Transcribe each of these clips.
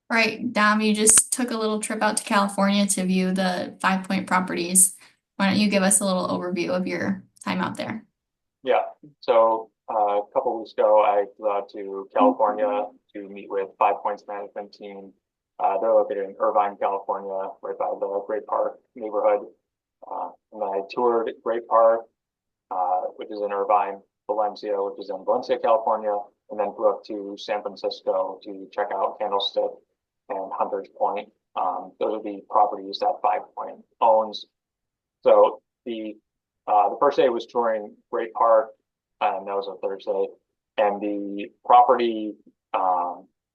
Right, Dom, you just took a little trip out to California to view the Five Point properties. Why don't you give us a little overview of your time out there? Yeah. So a couple weeks ago, I flew out to California to meet with Five Points management team. They're located in Irvine, California, right by the Great Park neighborhood. And then I toured Great Park, which is in Irvine, Valencia, which is in Valencia, California, and then flew up to San Francisco to check out Candlestick and Hunters Point. Those are the properties that Five Point owns. So the first day was touring Great Park, and that was a Thursday, and the property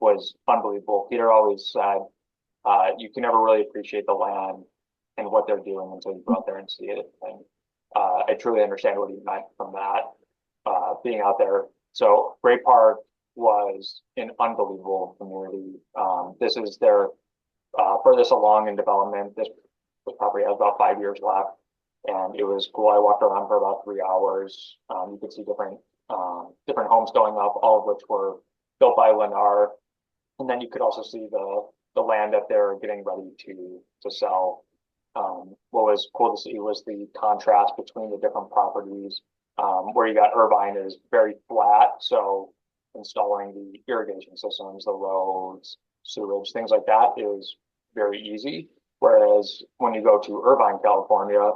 was unbelievable. Peter always said you can never really appreciate the land and what they're doing until you go out there and see it. And I truly understand what he meant from that being out there. So Great Park was an unbelievable community. This is their furthest along in development. This property has about 5 years left, and it was cool. I walked around for about 3 hours. You could see different homes going up, all of which were built by Lennar, and then you could also see the land that they're getting ready to sell. What was cool to see was the contrast between the different properties. Where you got Irvine is very flat, so installing the irrigation systems, the roads, sewage, things like that is very easy. Whereas when you go to Irvine, California,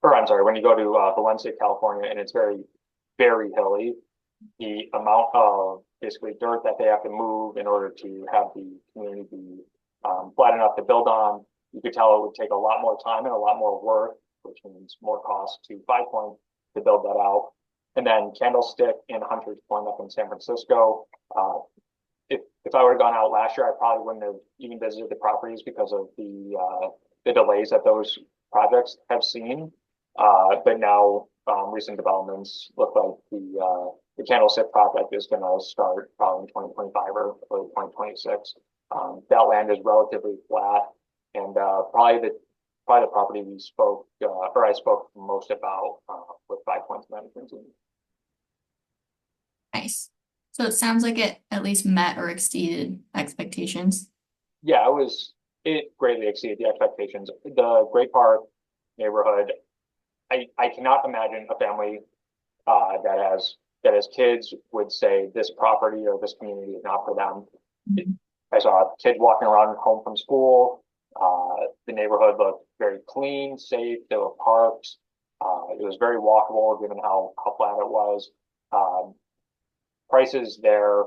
or I'm sorry, when you go to Valencia, California, and it's very hilly, the amount of basically dirt that they have to move in order to have the community be flat enough to build on, you could tell it would take a lot more time and a lot more work, which means more cost to Five Point to build that out. And then Candlestick and Hunters Point up in San Francisco. If I would have gone out last year, I probably wouldn't have even visited the properties because of the delays that those projects have seen. But now recent developments look like the Candlestick project is going to start probably in 2025 or early 2026. That land is relatively flat, and probably the property we spoke or I spoke most about with Five Points management team. Nice. So it sounds like it at least met or exceeded expectations. Yeah, it greatly exceeded the expectations. The Great Park neighborhood, I cannot imagine a family that has kids would say this property or this community is not for them. Mhm. I saw kids walking around home from school. The neighborhood looked very clean, safe. There were parks. It was very walkable given how flat it was. Um, Prices there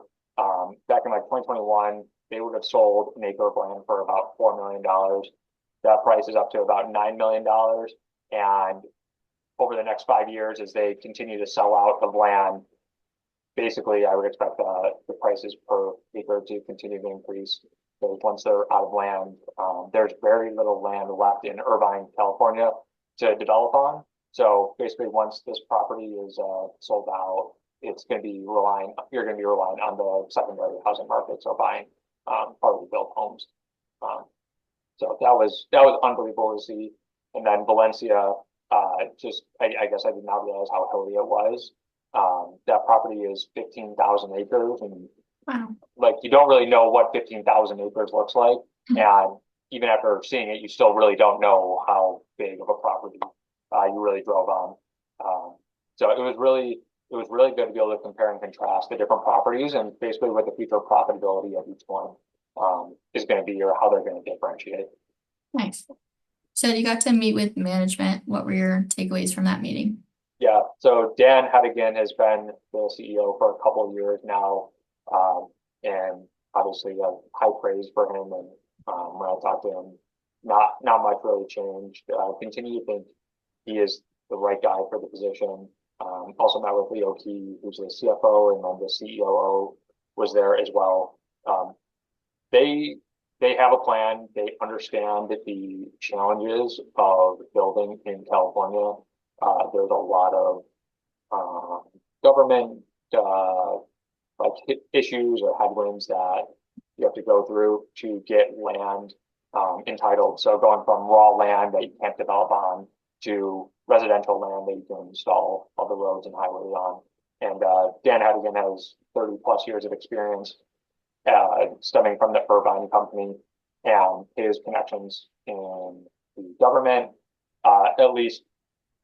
back in like 2021, they would have sold an acre of land for about $4 million. That price is up to about $9 million, and over the next 5 years, as they continue to sell out of land, basically, I would expect the prices per acre to continue to increase. Because once they're out of land, there's very little land left in Irvine, California to develop on. So basically, once this property is sold out, you're going to be relying on the secondary housing market, so buying partly built homes. Um, so that was unbelievable to see. And then Valencia, I guess I did not realize how hilly it was. That property is 15,000 acres, and Wow. like you don't really know what 15,000 acres looks like. And even after seeing it, you still really don't know how big of a property you really drove on. So it was really good to be able to compare and contrast the different properties and basically what the future profitability of each one is going to be or how they're going to differentiate. Nice. So you got to meet with management. What were your takeaways from that meeting? Yeah, so Dan Hedigan has been the CEO for a couple of years now, and obviously high praise for him. And when I talked to him, not much really changed. Continue to think he is the right guy for the position. Also met with Leo Key, who's the CFO, and then the COO was there as well. They they have a plan. They understand the challenges of building in California. There's a lot of government like issues or headwinds that you have to go through to get land entitled. So going from raw land that you can't develop on to residential land that you can install all the roads and highways on. And Dan Hadigan has 30 plus years of experience stemming from the Irvine company and his connections in the government, at least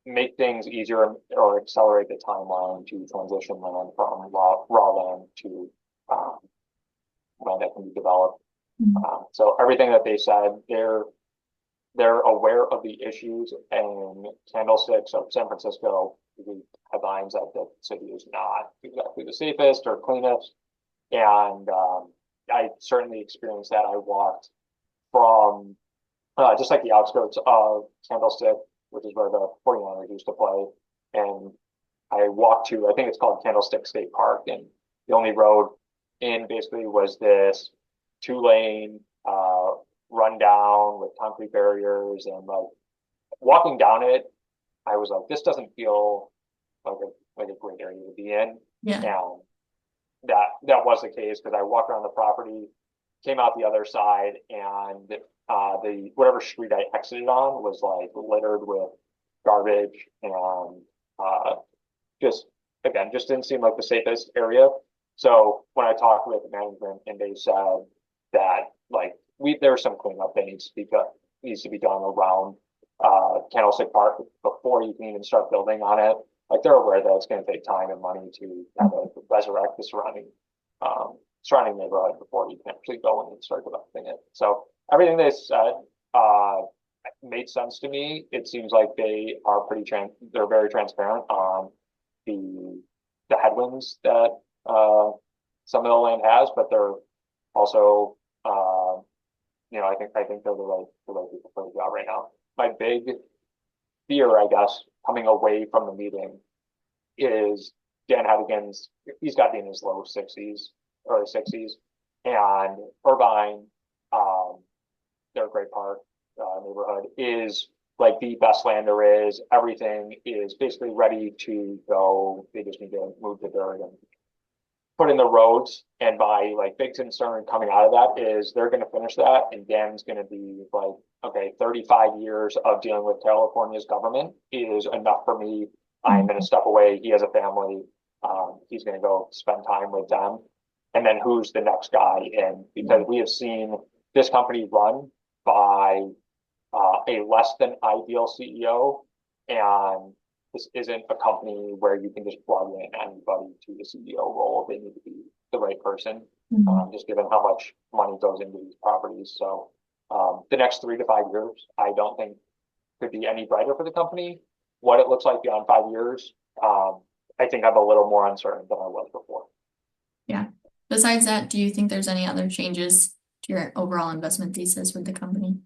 make things easier or accelerate the timeline to transition land from raw land to land that can be developed. So everything that they said, they're aware of the issues and candlesticks of San Francisco. The headlines that the city is not exactly the safest or cleanest, and I certainly experienced that. I walked from just like the outskirts of Candlestick, which is where the 49ers used to play, and I walked to, I think it's called Candlestick State Park, and the only road in basically was this 2-lane run down with concrete barriers, and like walking down it, I was like, this doesn't feel like a great area to be in. Yeah. And that was the case because I walked around the property, came out the other side, and the whatever street I exited on was like littered with garbage and just didn't seem like the safest area. So when I talked with management, and they said that like there's some cleanup that needs to be done around Candlestick Park before you can even start building on it. Like they're aware that it's going to take time and money to kind of resurrect the surrounding neighborhood before you can actually go in and start developing it. So everything they said made sense to me. It seems like they are they're very transparent on the headwinds that some of the land has, but they're also I think they're the right people for the job right now. My big fear, I guess, coming away from the meeting is Dan Hedigan's, he's got to be in his low 60s, early 60s, and Irvine, their Great Park neighborhood is like the best land there is. Everything is basically ready to go. They just need to move the dirt and put in the roads. And my like big concern coming out of that is they're going to finish that, and Dan's going to be like, okay, 35 years of dealing with California's government is enough for me. I'm going to step away. He has a family. He's going to go spend time with them. And then who's the next guy in? Because we have seen this company run by a less than ideal CEO, and this isn't a company where you can just plug in anybody to the CEO role. They need to be the right person, just given how much money goes into these properties. So the next 3 to 5 years, I don't think could be any brighter for the company. What it looks like beyond 5 years, I think I'm a little more uncertain than I was before. Yeah. Besides that, do you think there's any other changes to your overall investment thesis with the company?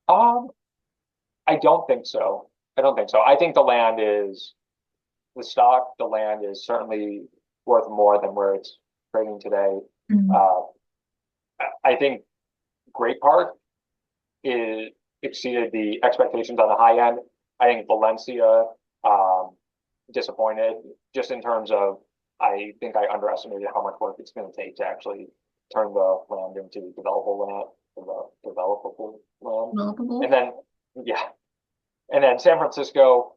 I don't think so. I think the land is certainly worth more than where it's trading today. I think Great Park exceeded the expectations on the high end. I think Valencia disappointed just in terms of, I think I underestimated how much work it's going to take to actually turn the land into developable land. Developable? And then, yeah. And then San Francisco,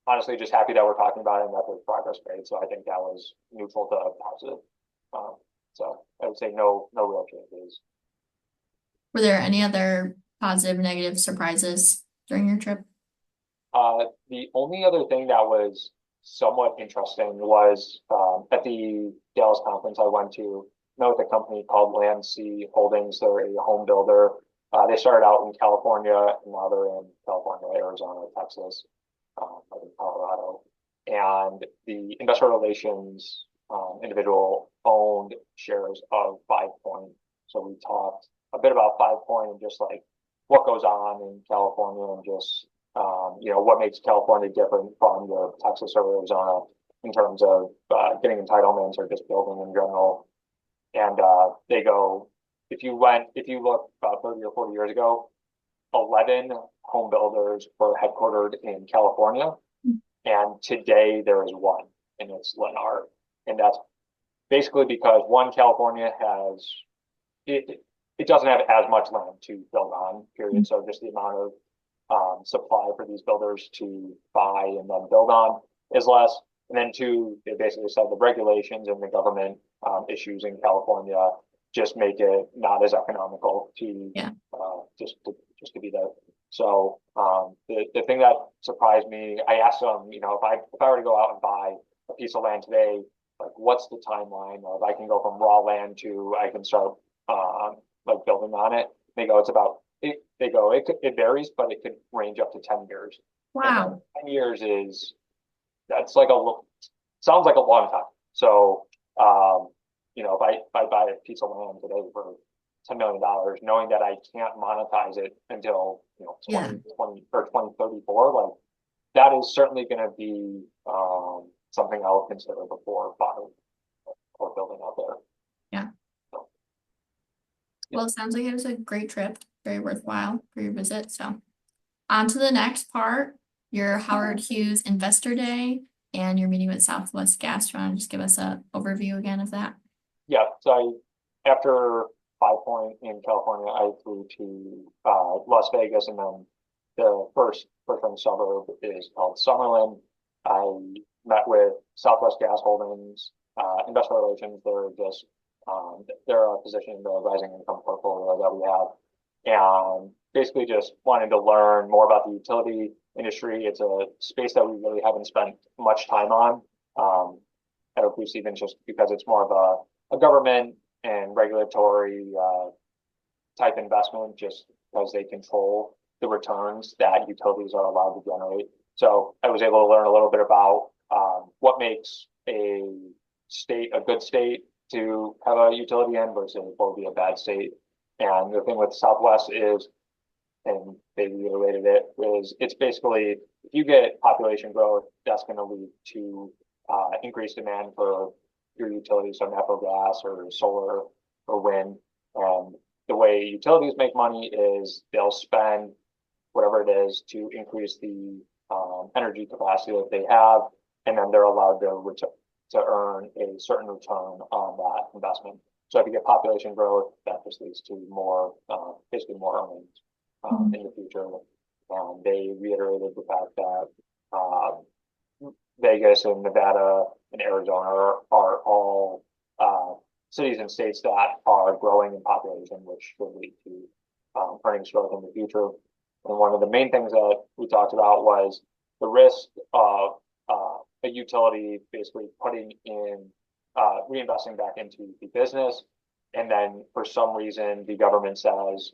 honestly, just happy that we're talking about it and that there's progress made. So I think that was neutral to positive. So I would say no real changes. Were there any other positive, negative surprises during your trip? The only other thing that was somewhat interesting was at the Dallas conference I went to, with a company called Land C Holdings. They're a home builder. They started out in California, and now they're in California, Arizona, Texas, Colorado. And the investor relations individual owned shares of 5 Point. So we talked a bit about 5 Point and just like what goes on in California and just what makes California different from the Texas or Arizona in terms of getting entitlements or just building in general. And they go, if you look about 30 or 40 years ago, 11 home builders were headquartered in California, and today there is one, and it's Lennar. And that's basically because one, California has it doesn't have as much land to build on, period. So just the amount of supply for these builders to buy and then build on is less. And then two, they basically said the regulations and the government issues in California just make it not as economical to Yeah. just to be there. So the thing that surprised me, I asked them, if I were to go out and buy a piece of land today, like what's the timeline of I can go from raw land to I can start like building on it. They go, it's about it. They go, it varies, but it could range up to 10 years. And Wow. 10 years that's like sounds like a long time. So, if I buy a piece of land today for $10 million, knowing that I can't monetize it until, Yeah. 2020 or 2034, like that is certainly going to be something I will consider before buying or building out there. Yeah. So, Well, it sounds like it was a great trip, very worthwhile for your visit. So, on to the next part, your Howard Hughes Investor Day and your meeting with Southwest Gas. Do you want to just give us a overview again of that? yeah. After 5 Point in California, I flew to Las Vegas, and then the first suburb is called Summerlin. I met with Southwest Gas Holdings, investor relations. They're a position in the rising income portfolio that we have, and basically just wanted to learn more about the utility industry. It's a space that we really haven't spent much time on at Oak Ridge, even just because it's more of a government and regulatory type investment, just because they control the returns that utilities are allowed to generate. So I was able to learn a little bit about what makes a state a good state to have a utility in versus what would be a bad state. And the thing with Southwest is, and they reiterated it, is it's basically if you get population growth, that's going to lead to increased demand for your utilities, so natural gas or solar or wind. And the way utilities make money is they'll spend whatever it is to increase the energy capacity that they have, and then they're allowed to earn a certain return on that investment. So if you get population growth, that just leads to basically more earnings in the future. And they reiterated the fact that Vegas and Nevada and Arizona are all cities and states that are growing in population, which will lead to earnings growth in the future. And one of the main things that we talked about was the risk of a utility basically putting in reinvesting back into the business, and then for some reason the government says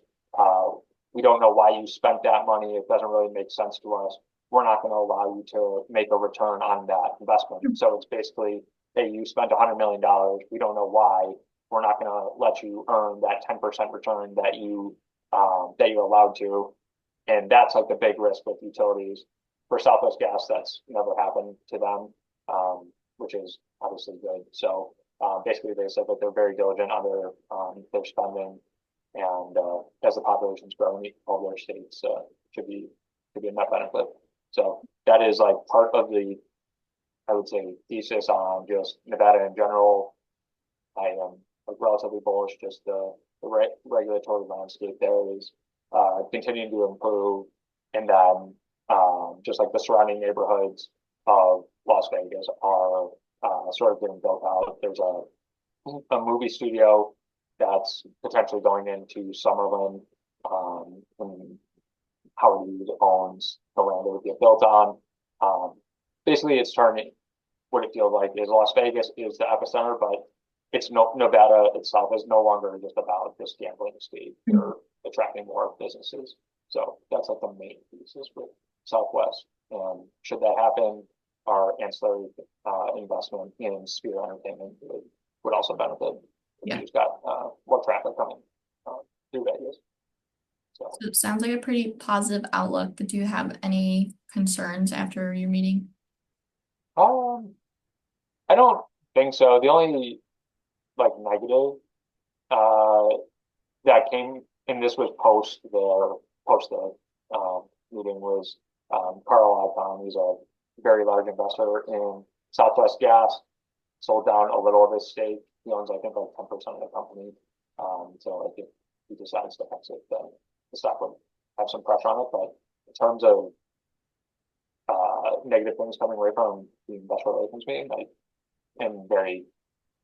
we don't know why you spent that money. It doesn't really make sense to us. We're not going to allow you to make a return on that investment. So it's basically, hey, you spent $100 million. We don't know why. We're not going to let you earn that 10% return that you're allowed to. And that's like the big risk with utilities. For Southwest Gas, that's never happened to them, which is obviously good. So basically, they said that they're very diligent on their spending, and as the populations grow in all their states, should be a net benefit. So that is like part of the, I would say, thesis on just Nevada in general. I am relatively bullish. Just the regulatory landscape there is continuing to improve, and then just like the surrounding neighborhoods of Las Vegas are sort of getting built out. There's a movie studio that's potentially going into Summerlin, and Howard Hughes owns the land it would get built on. Basically, it's turning what it feels like is Las Vegas is the epicenter, but it's Nevada itself is no longer just about this gambling state. They're attracting more businesses. So that's like the main thesis with Southwest. And should that happen, our ancillary investment in Sphere Entertainment would also benefit. Yeah. You've got more traffic coming through Vegas. So it sounds like a pretty positive outlook, but do you have any concerns after your meeting? I don't think so. The only like negative that came, and this was post the meeting, was Carl Icahn. He's a very large investor in Southwest Gas. Sold down a little of his stake. He owns, I think, like 10% of the company. So I think he decides to exit, then the stock would have some pressure on it. But in terms of negative things coming away from the investor relations meeting. I am very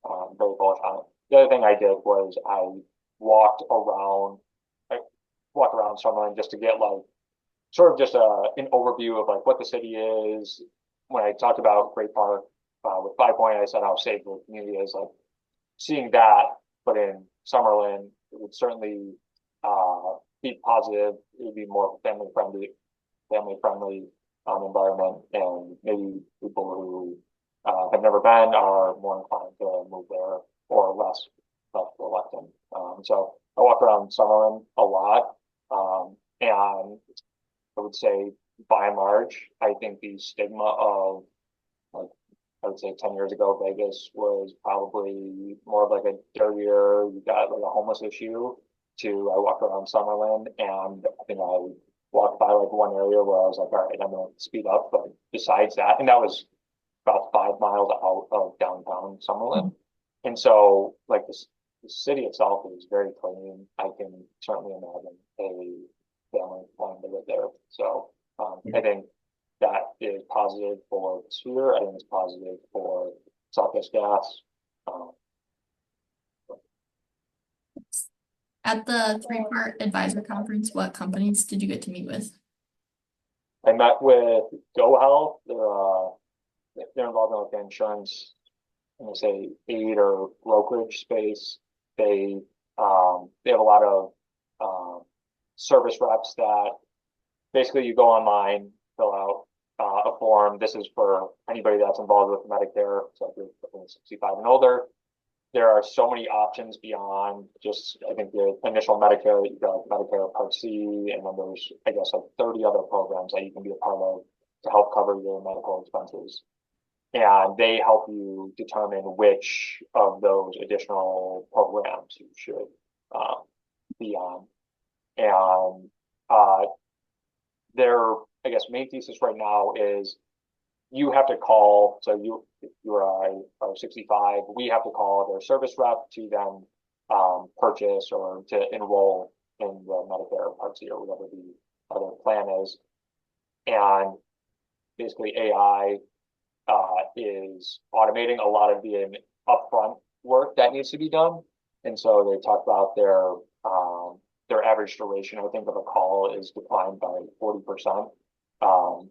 bullish on it. The other thing I did was walked around, I walked around Summerlin just to get like sort of just an overview of like what the city is. When I talked about Great Park with 5 Point, I said how safe the community is. Like seeing that, but in Summerlin, it would certainly be positive. It would be more family friendly environment, and maybe people who have never been are more inclined to move there or less reluctant. So I walk around Summerlin a lot, and I would say by and large, I think the stigma of like I would say 10 years ago, Vegas was probably more of like a dirtier, you got like a homeless issue to I walked around Summerlin, and I think I walked by like one area where I was like, all right, I'm gonna speed up. But besides that, and that was about 5 miles out of downtown Summerlin. And so like the city itself is very clean. I can certainly imagine a family wanting to live there. So I think that is positive for the sphere. I think it's positive for Southwest Gas. At the three-part advisor conference, what companies did you get to meet with? I met with Go Health. They're involved in like the insurance, I'm gonna say aid or brokerage space. They have a lot of service reps that basically you go online, fill out a form. This is for anybody that's involved with Medicare. So if you're 65 and older, there are so many options beyond just, I think, the initial Medicare. You got Medicare Part C, and then there's, I guess, like 30 other programs that you can be a part of to help cover your medical expenses. And they help you determine which of those additional programs you should be on. And their, I guess, main thesis right now is you have to call. So if you are 65, we have to call their service rep to then purchase or to enroll in the Medicare Part C or whatever the other plan is. And basically AI is automating a lot of the upfront work that needs to be done. And so they talk about their average duration, I think, of a call is declined by 40%.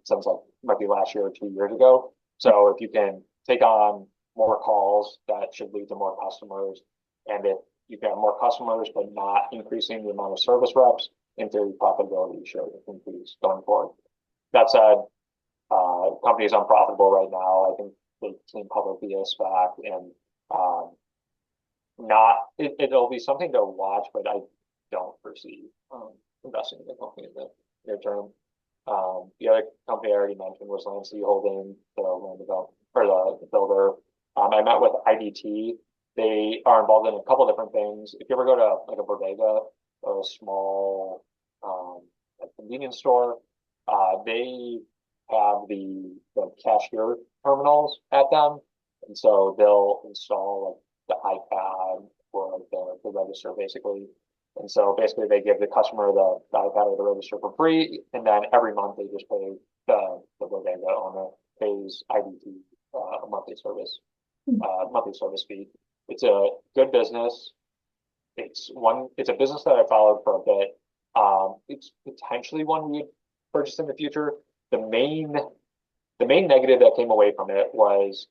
Since like might be last year or 2 years ago. So if you can take on more calls, that should lead to more customers. And if you get more customers, but not increasing the amount of service reps, in theory, profitability should increase going forward. That said, company is unprofitable right now. I think they came public via SPAC, and it'll be something to watch, but I don't foresee investing in the company in the near term. The other company I already mentioned was Landsea Holding, the land developer or the builder. I met with IDT. They are involved in a couple different things. If you ever go to like a bodega or a small like convenience store, they have the cashier terminals at them, and so they'll install like the iPad or like the register basically. And so basically they give the customer the iPad or the register for free, and then every month they just pay the bodega owner pays IDT a monthly service fee. It's a good business. It's a business that I followed for a bit. It's potentially one we would purchase in the future. The main negative that came away from it was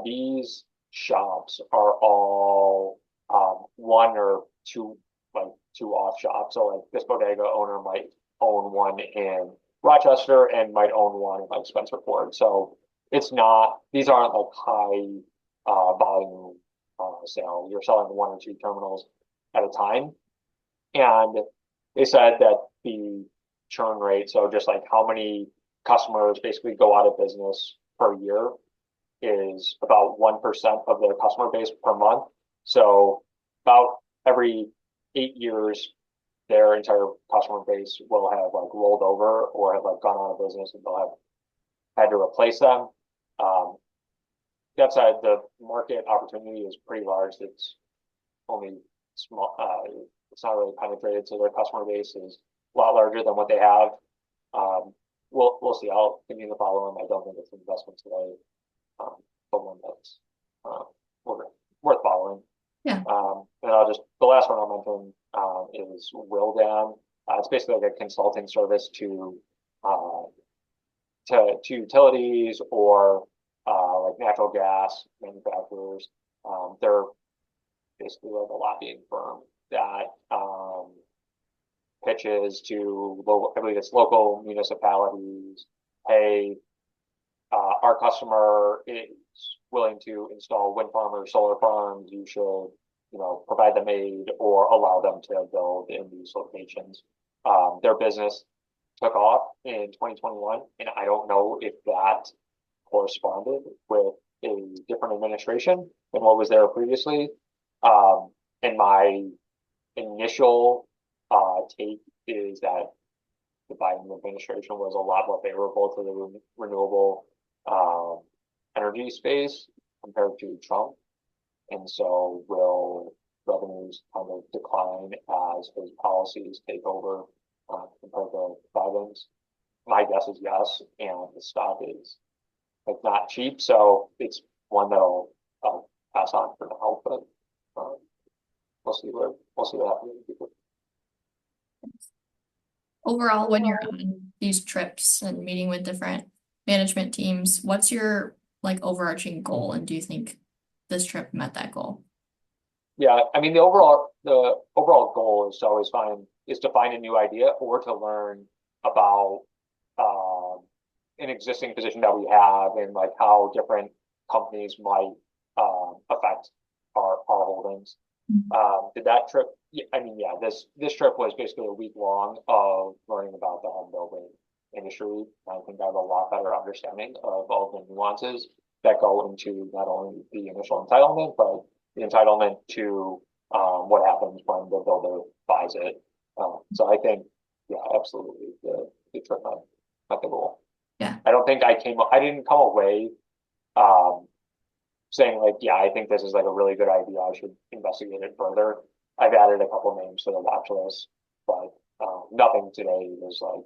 these shops are all one or two off shops. So like this bodega owner might own one in Rochester and might own one in like Spencerport. So these aren't like high volume sales. You're selling one or two terminals at a time. And they said that the churn rate, so just like how many customers basically go out of business per year, is about 1% of their customer base per month. So about every 8 years, their entire customer base will have like rolled over or have like gone out of business, and they'll have had to replace them. That said, the market opportunity is pretty large. It's only small. It's not really penetrated, so their customer base is a lot larger than what they have. we'll see. I'll continue to follow them. I don't think it's an investment today, but one that's worth worth following. Yeah. And the last one I'll mention is Wildan. It's basically like a consulting service to utilities or like natural gas manufacturers. They're basically like a lobbying firm that pitches to local, I believe it's local municipalities. Hey, our customer is willing to install wind farm or solar farms. You should, provide them aid or allow them to build in these locations. Their business took off in 2021, and I don't know if that corresponded with a different administration than what was there previously. And my initial take is that the Biden administration was a lot more favorable to the renewable energy space compared to Trump. And so will revenues kind of decline as his policies take over compared to Biden's? My guess is yes, and the stock is like not cheap, so it's one that'll pass on for now. But we'll see what happens in the future. Overall, when you're on these trips and meeting with different management teams, what's your like overarching goal, and do you think this trip met that goal? Yeah, I mean the overall goal is to always find a new idea or to learn about an existing position that we have and like how different companies might affect our holdings. Did that trip? I mean, yeah, this trip was basically a week long of learning about the home building industry. I think I have a lot better understanding of all the nuances that go into not only the initial entitlement, but the entitlement to what happens when the builder buys it. So I think, yeah, absolutely, the trip met the goal. Yeah. I don't think I didn't come away saying like, yeah, I think this is like a really good idea. I should investigate it further. I've added a couple names to the watch list, but nothing today is like,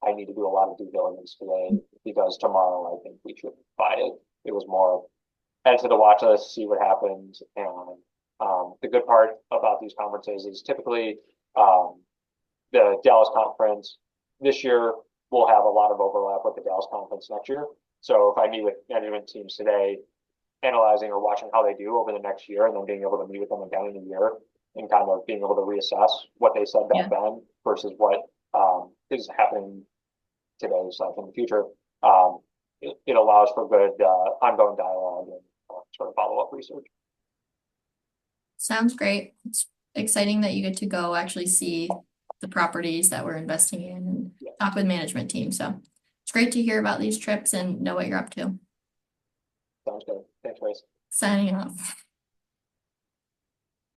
I need to do a lot of due diligence today because tomorrow I think we should buy it. It was more add to the watch list, see what happens. And the good part about these conferences is typically the Dallas conference this year will have a lot of overlap with the Dallas conference next year. So if I meet with management teams today, analyzing or watching how they do over the next year, and then being able to meet with them again in a year and kind of being able to reassess what they said back then versus what is happening today / in the future. It allows for good ongoing dialogue and sort of follow-up research. Sounds great. It's exciting that you get to go actually see the properties that we're investing in and talk with management teams. So it's great to hear about these trips and know what you're up to. Sounds good. Thanks, Grace. Signing off.